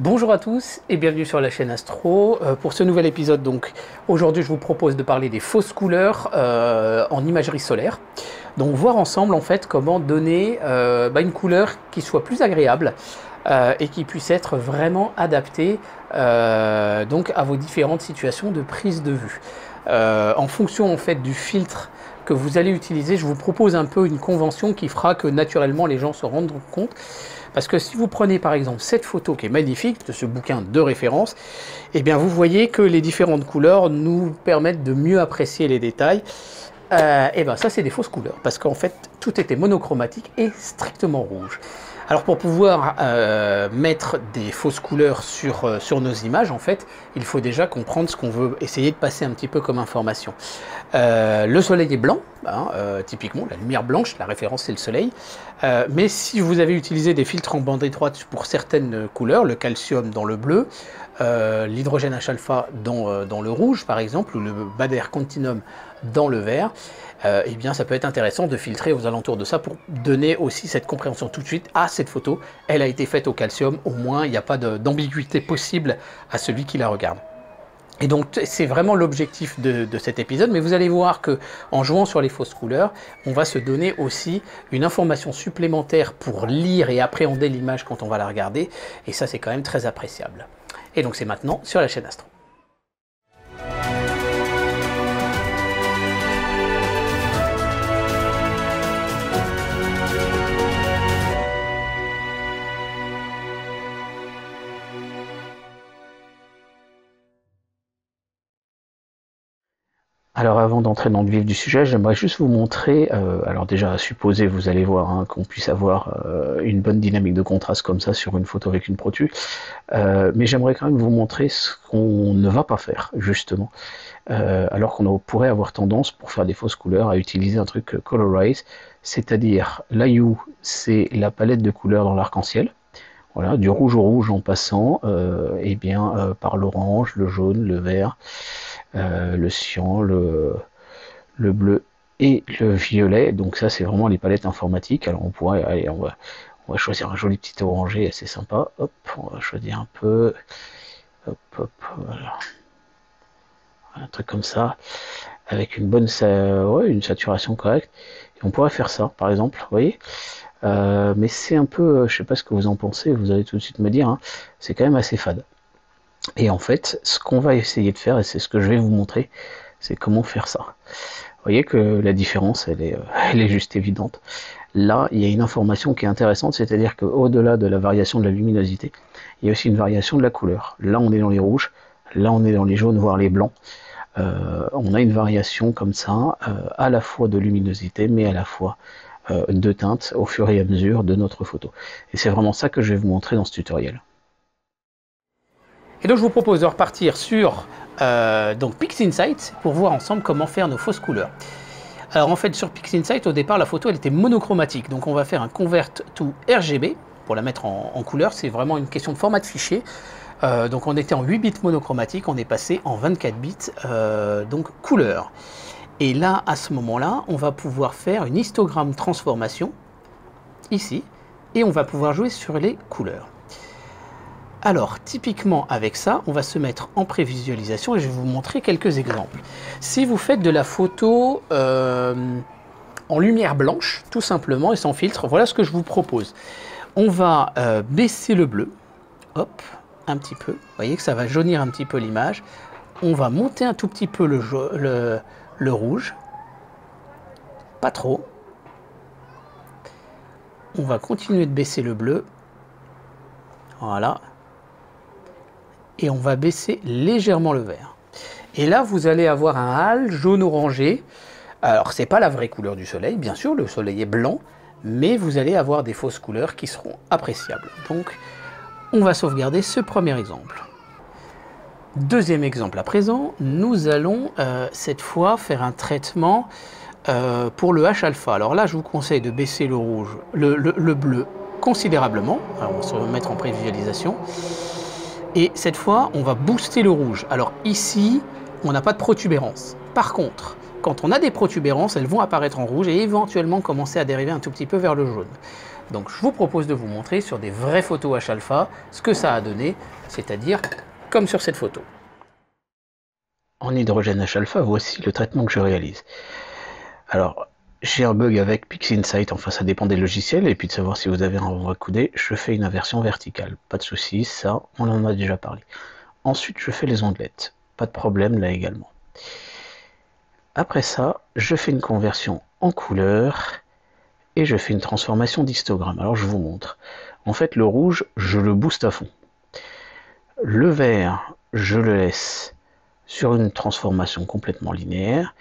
Bonjour à tous et bienvenue sur la chaîne Astro. Pour ce nouvel épisode, donc aujourd'hui je vous propose de parler des fausses couleurs en imagerie solaire. Donc voir ensemble en fait comment donner une couleur qui soit plus agréable et qui puisse être vraiment adaptée donc à vos différentes situations de prise de vue. En fonction en fait du filtre que vous allez utiliser, je vous propose un peu une convention qui fera que naturellement les gens se rendront compte. Parce que si vous prenez par exemple cette photo qui est magnifique, de ce bouquin de référence, eh bien vous voyez que les différentes couleurs nous permettent de mieux apprécier les détails. Et bien ça c'est des fausses couleurs, parce qu'en fait tout était monochromatique et strictement rouge. Alors pour pouvoir mettre des fausses couleurs sur nos images, en fait, il faut déjà comprendre ce qu'on veut essayer de passer un petit peu comme information. Le soleil est blanc, typiquement la lumière blanche, la référence c'est le soleil. Mais si vous avez utilisé des filtres en bande étroite pour certaines couleurs, le calcium dans le bleu, l'hydrogène H-alpha dans le rouge par exemple, ou le Bader Continuum dans le vert, eh bien ça peut être intéressant de filtrer aux alentours de ça pour donner aussi cette compréhension tout de suite. Ah, cette photo, elle a été faite au calcium, au moins il n'y a pas d'ambiguïté possible à celui qui la regarde. Et donc c'est vraiment l'objectif de cet épisode, mais vous allez voir que en jouant sur les fausses couleurs, on va se donner aussi une information supplémentaire pour lire et appréhender l'image quand on va la regarder, et ça c'est quand même très appréciable. Et donc c'est maintenant sur la chaîne Astro. Alors avant d'entrer dans le vif du sujet, j'aimerais juste vous montrer, alors déjà à supposer, vous allez voir, qu'on puisse avoir une bonne dynamique de contraste comme ça sur une photo avec une protu, mais j'aimerais quand même vous montrer ce qu'on ne va pas faire, justement, alors qu'on pourrait avoir tendance, pour faire des fausses couleurs, à utiliser un truc colorize, c'est-à-dire l'IU, c'est la palette de couleurs dans l'arc-en-ciel, voilà, du rouge au rouge en passant par l'orange, le jaune, le vert, le cyan, le bleu et le violet. Donc ça c'est vraiment les palettes informatiques. Alors on pourrait, allez, on va choisir un joli petit orangé assez sympa. Hop, on va choisir un peu. Hop, hop, voilà. Un truc comme ça, avec une bonne une saturation correcte. Et on pourrait faire ça, par exemple, vous voyez. Mais c'est un peu, je sais pas ce que vous en pensez, vous allez tout de suite me dire, c'est quand même assez fade. Et en fait, ce qu'on va essayer de faire, et c'est ce que je vais vous montrer, c'est comment faire ça. Vous voyez que la différence, elle est juste évidente. Là, il y a une information qui est intéressante, c'est-à-dire qu'au-delà de la variation de la luminosité, il y a aussi une variation de la couleur. Là, on est dans les rouges, là, on est dans les jaunes, voire les blancs. On a une variation comme ça, à la fois de luminosité, mais à la fois de teinte au fur et à mesure de notre photo. Et c'est vraiment ça que je vais vous montrer dans ce tutoriel. Et donc je vous propose de repartir sur PixInsight pour voir ensemble comment faire nos fausses couleurs. Alors en fait sur PixInsight au départ la photo elle était monochromatique, donc on va faire un convert to RGB pour la mettre en couleur, c'est vraiment une question de format de fichier. Donc on était en 8 bits monochromatique, on est passé en 24 bits donc couleur. Et là à ce moment là on va pouvoir faire une histogramme transformation ici et on va pouvoir jouer sur les couleurs. Alors, typiquement avec ça, on va se mettre en prévisualisation et je vais vous montrer quelques exemples. Si vous faites de la photo en lumière blanche, tout simplement, et sans filtre, voilà ce que je vous propose. On va baisser le bleu, hop, un petit peu. Vous voyez que ça va jaunir un petit peu l'image. On va monter un tout petit peu le rouge, pas trop. On va continuer de baisser le bleu, voilà. Et on va baisser légèrement le vert. Et là, vous allez avoir un halo jaune-orangé. Alors, c'est pas la vraie couleur du soleil, bien sûr, le soleil est blanc, mais vous allez avoir des fausses couleurs qui seront appréciables. Donc, on va sauvegarder ce premier exemple. Deuxième exemple à présent, nous allons cette fois faire un traitement pour le H-alpha. Alors là, je vous conseille de baisser le rouge, le bleu considérablement. Alors, on va se remettre en prévisualisation. Et cette fois, on va booster le rouge. Alors ici, on n'a pas de protubérance. Par contre, quand on a des protubérances, elles vont apparaître en rouge et éventuellement commencer à dériver un tout petit peu vers le jaune. Donc je vous propose de vous montrer sur des vraies photos H-alpha ce que ça a donné, c'est-à-dire comme sur cette photo. En hydrogène H-alpha, voici le traitement que je réalise. Alors, j'ai un bug avec PixInsight, enfin ça dépend des logiciels, et puis de savoir si vous avez un vrai coudé, je fais une inversion verticale. Pas de souci, ça, on en a déjà parlé. Ensuite, je fais les ondelettes. Pas de problème là également. Après ça, je fais une conversion en couleur, et je fais une transformation d'histogramme. Alors je vous montre. En fait, le rouge, je le booste à fond. Le vert, je le laisse sur une transformation complètement linéaire,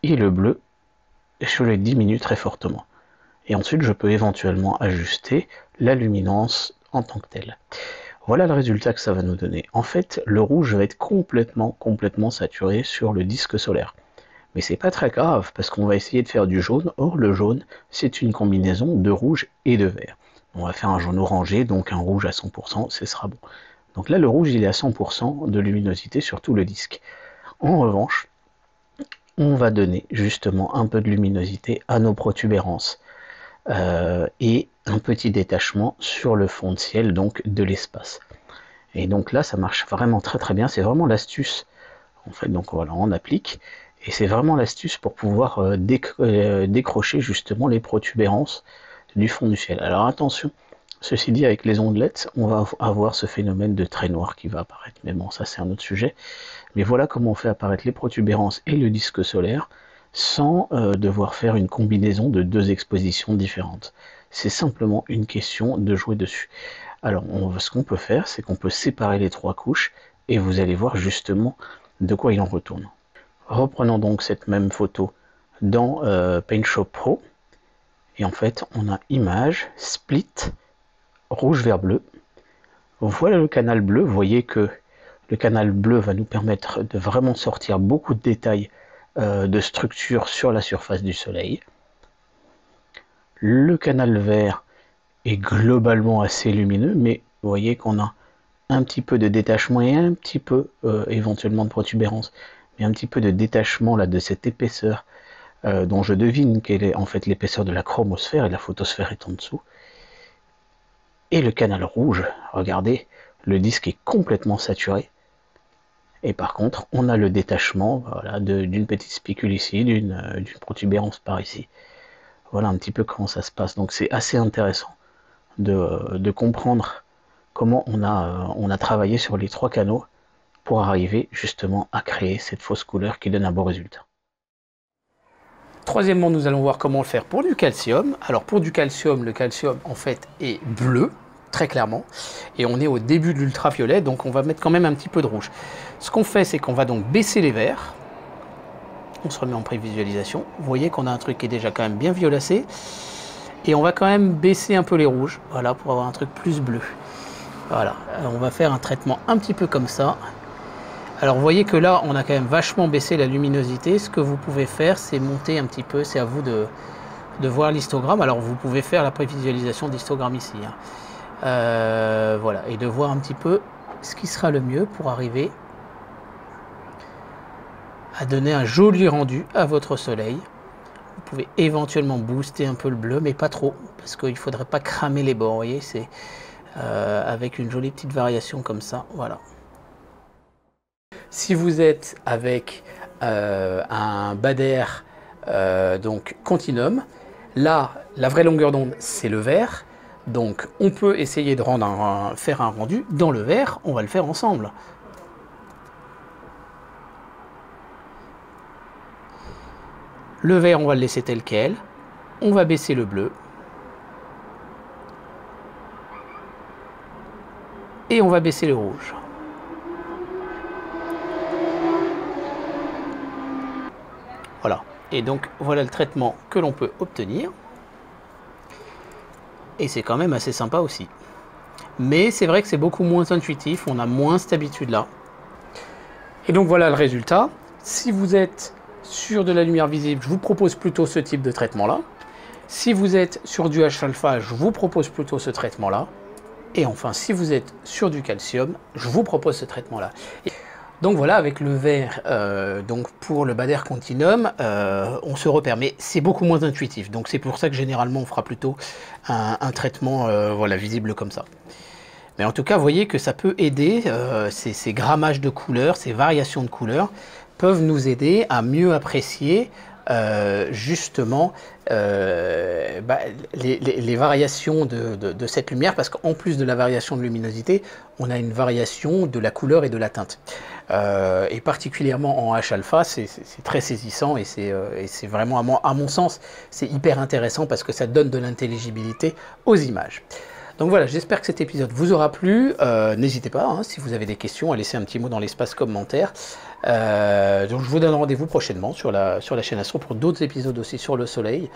et le bleu, je le diminue très fortement. Et ensuite, je peux éventuellement ajuster la luminance en tant que telle. Voilà le résultat que ça va nous donner. En fait, le rouge va être complètement saturé sur le disque solaire. Mais c'est pas très grave, parce qu'on va essayer de faire du jaune. Or, le jaune, c'est une combinaison de rouge et de vert. On va faire un jaune orangé, donc un rouge à 100%, ce sera bon. Donc là, le rouge, il est à 100% de luminosité sur tout le disque. En revanche, on va donner justement un peu de luminosité à nos protubérances et un petit détachement sur le fond de ciel, donc de l'espace. Et donc là, ça marche vraiment très bien. C'est vraiment l'astuce. En fait, donc voilà, on applique. Et c'est vraiment l'astuce pour pouvoir décrocher justement les protubérances du fond du ciel. Alors attention, ceci dit, avec les ondelettes, on va avoir ce phénomène de trait noir qui va apparaître. Mais bon, ça c'est un autre sujet. Mais voilà comment on fait apparaître les protubérances et le disque solaire sans devoir faire une combinaison de deux expositions différentes. C'est simplement une question de jouer dessus. Alors, ce qu'on peut faire, c'est qu'on peut séparer les trois couches et vous allez voir justement de quoi il en retourne. Reprenons donc cette même photo dans PaintShop Pro. Et en fait, on a image, split, rouge vers bleu. Voilà le canal bleu. Vous voyez que le canal bleu va nous permettre de vraiment sortir beaucoup de détails de structure sur la surface du soleil. Le canal vert est globalement assez lumineux, mais vous voyez qu'on a un petit peu de détachement et un petit peu éventuellement de protubérance, mais un petit peu de détachement là de cette épaisseur dont je devine qu'elle est en fait l'épaisseur de la chromosphère et la photosphère est en dessous. Et le canal rouge, regardez, le disque est complètement saturé. Et par contre, on a le détachement voilà, d'une petite spicule ici, d'une protubérance par ici. Voilà un petit peu comment ça se passe. Donc c'est assez intéressant de comprendre comment on a travaillé sur les trois canaux pour arriver justement à créer cette fausse couleur qui donne un bon résultat. Troisièmement, nous allons voir comment le faire pour du calcium. Alors pour du calcium, le calcium en fait est bleu, très clairement, et on est au début de l'ultraviolet, donc on va mettre quand même un petit peu de rouge. Ce qu'on fait, c'est qu'on va donc baisser les verts. On se remet en prévisualisation. Vous voyez qu'on a un truc qui est déjà quand même bien violacé. Et on va quand même baisser un peu les rouges, voilà, pour avoir un truc plus bleu. Voilà, on va faire un traitement un petit peu comme ça. Alors vous voyez que là, on a quand même vachement baissé la luminosité. Ce que vous pouvez faire, c'est monter un petit peu, c'est à vous de voir l'histogramme. Alors vous pouvez faire la prévisualisation d'histogramme ici. Voilà, et de voir un petit peu ce qui sera le mieux pour arriver à donner un joli rendu à votre soleil. Vous pouvez éventuellement booster un peu le bleu, mais pas trop, parce qu'il ne faudrait pas cramer les bords. Vous voyez, c'est avec une jolie petite variation comme ça. Voilà. Si vous êtes avec un Bader donc Continuum, là, la vraie longueur d'onde, c'est le vert. Donc, on peut essayer de faire un rendu dans le vert. On va le faire ensemble. Le vert, on va le laisser tel quel. On va baisser le bleu. Et on va baisser le rouge. Voilà. Et donc, voilà le traitement que l'on peut obtenir. Et c'est quand même assez sympa aussi. Mais c'est vrai que c'est beaucoup moins intuitif. On a moins cette habitude-là. Et donc, voilà le résultat. Si vous êtes sur de la lumière visible, je vous propose plutôt ce type de traitement-là. Si vous êtes sur du H-alpha, je vous propose plutôt ce traitement-là. Et enfin, si vous êtes sur du calcium, je vous propose ce traitement-là. Donc voilà, avec le vert, donc pour le Baader Continuum, on se repère, mais c'est beaucoup moins intuitif. Donc c'est pour ça que généralement on fera plutôt un traitement voilà, visible comme ça. Mais en tout cas, vous voyez que ça peut aider, ces grammages de couleurs, ces variations de couleurs peuvent nous aider à mieux apprécier justement les variations de cette lumière, parce qu'en plus de la variation de luminosité, on a une variation de la couleur et de la teinte. Et particulièrement en H-alpha, c'est très saisissant et c'est vraiment, à mon sens, c'est hyper intéressant parce que ça donne de l'intelligibilité aux images. Donc voilà, j'espère que cet épisode vous aura plu. N'hésitez pas, hein, si vous avez des questions, à laisser un petit mot dans l'espace commentaire. Donc je vous donne rendez-vous prochainement sur la chaîne Astro pour d'autres épisodes aussi sur le Soleil,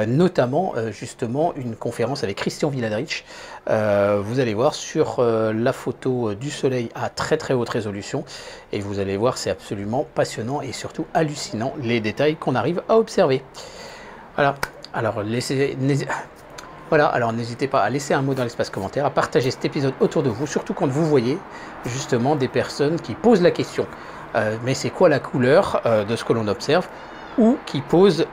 notamment justement une conférence avec Christian Villadrich. Vous allez voir sur la photo du Soleil à très très haute résolution, et vous allez voir, c'est absolument passionnant et surtout hallucinant les détails qu'on arrive à observer. Voilà, alors n'hésitez pas à laisser un mot dans l'espace commentaire, à partager cet épisode autour de vous, surtout quand vous voyez justement des personnes qui posent la question. Mais c'est quoi la couleur de ce que l'on observe, ou qui posent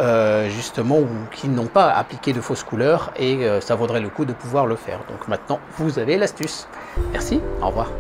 justement, ou qui n'ont pas appliqué de fausses couleurs, et ça vaudrait le coup de pouvoir le faire. Donc maintenant, vous avez l'astuce. Merci, au revoir.